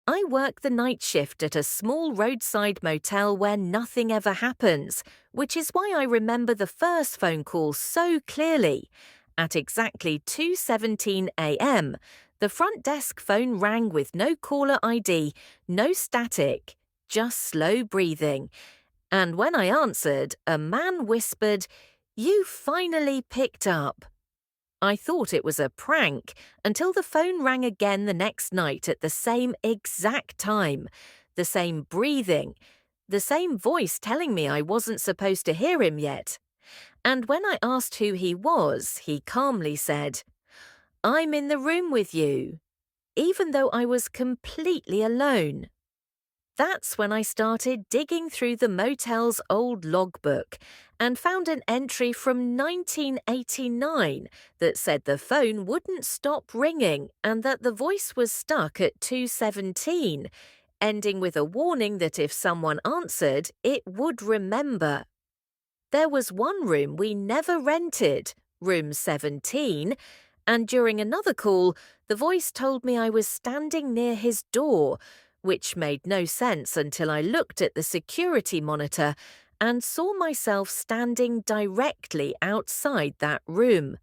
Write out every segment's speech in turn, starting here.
I work the night shift at a small roadside motel where nothing ever happens, which is why I remember the first phone call so clearly. At exactly 2:17 a.m., the front desk phone rang with no caller ID, no static, just slow breathing. And when I answered, a man whispered, "You finally picked up." I thought it was a prank until the phone rang again the next night at the same exact time, the same breathing, the same voice telling me I wasn't supposed to hear him yet. And when I asked who he was, he calmly said, "I'm in the room with you," even though I was completely alone. That's when I started digging through the motel's old logbook and found an entry from 1989 that said the phone wouldn't stop ringing and that the voice was stuck at 2:17, ending with a warning that if someone answered, it would remember. There was one room we never rented, room 17, and during another call, the voice told me I was standing near his door, which made no sense until I looked at the security monitor and saw myself standing directly outside that room,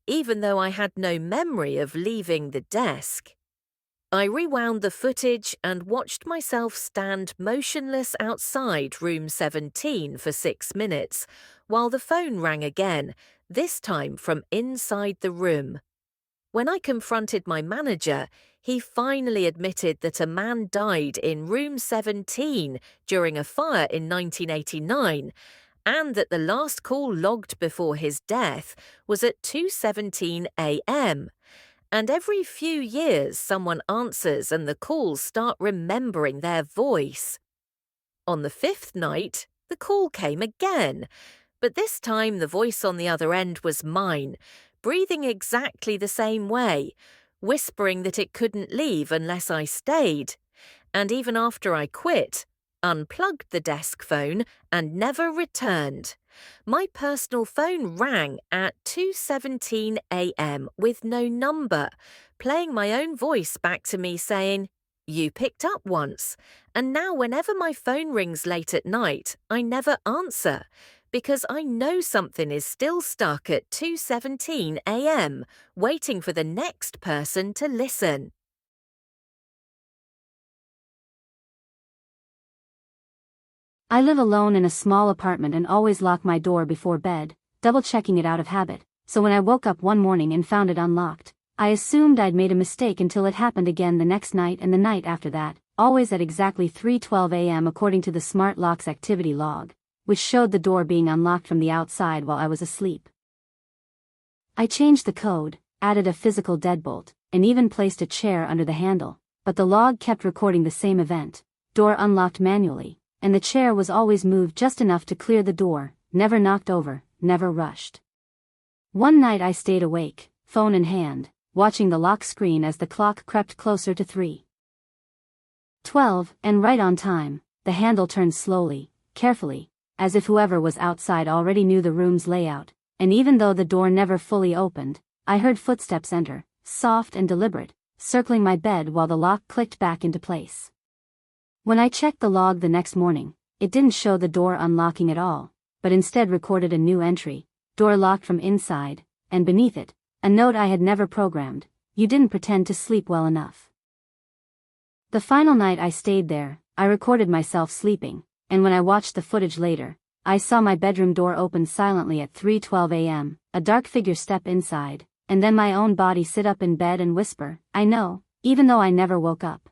even though I had no memory of leaving the desk. I rewound the footage and watched myself stand motionless outside room 17 for 6 minutes, while the phone rang again, this time from inside the room. When I confronted my manager, he finally admitted that a man died in room 17 during a fire in 1989, and that the last call logged before his death was at 2:17 a.m. And every few years someone answers and the calls start remembering their voice. On the 5th night, the call came again, but this time the voice on the other end was mine, breathing exactly the same way, whispering that it couldn't leave unless I stayed. And even after I quit, unplugged the desk phone and never returned. My personal phone rang at 2:17 a.m. with no number, playing my own voice back to me saying, "You picked up once." And now whenever my phone rings late at night, I never answer, because I know something is still stuck at 2:17 a.m., waiting for the next person to listen. I live alone in a small apartment and always lock my door before bed, double-checking it out of habit, so when I woke up one morning and found it unlocked, I assumed I'd made a mistake until it happened again the next night and the night after that, always at exactly 3:12 a.m. according to the smart lock's activity log, which showed the door being unlocked from the outside while I was asleep. I changed the code, added a physical deadbolt, and even placed a chair under the handle, but the log kept recording the same event: door unlocked manually, and the chair was always moved just enough to clear the door, never knocked over, never rushed. One night I stayed awake, phone in hand, watching the lock screen as the clock crept closer to 3:12, and right on time, the handle turned slowly, carefully, as if whoever was outside already knew the room's layout, and even though the door never fully opened, I heard footsteps enter, soft and deliberate, circling my bed while the lock clicked back into place. When I checked the log the next morning, it didn't show the door unlocking at all, but instead recorded a new entry: door locked from inside, and beneath it, a note I had never programmed: "You didn't pretend to sleep well enough." The final night I stayed there, I recorded myself sleeping, and when I watched the footage later, I saw my bedroom door open silently at 3:12 a.m., a dark figure step inside, and then my own body sit up in bed and whisper, "I know," even though I never woke up.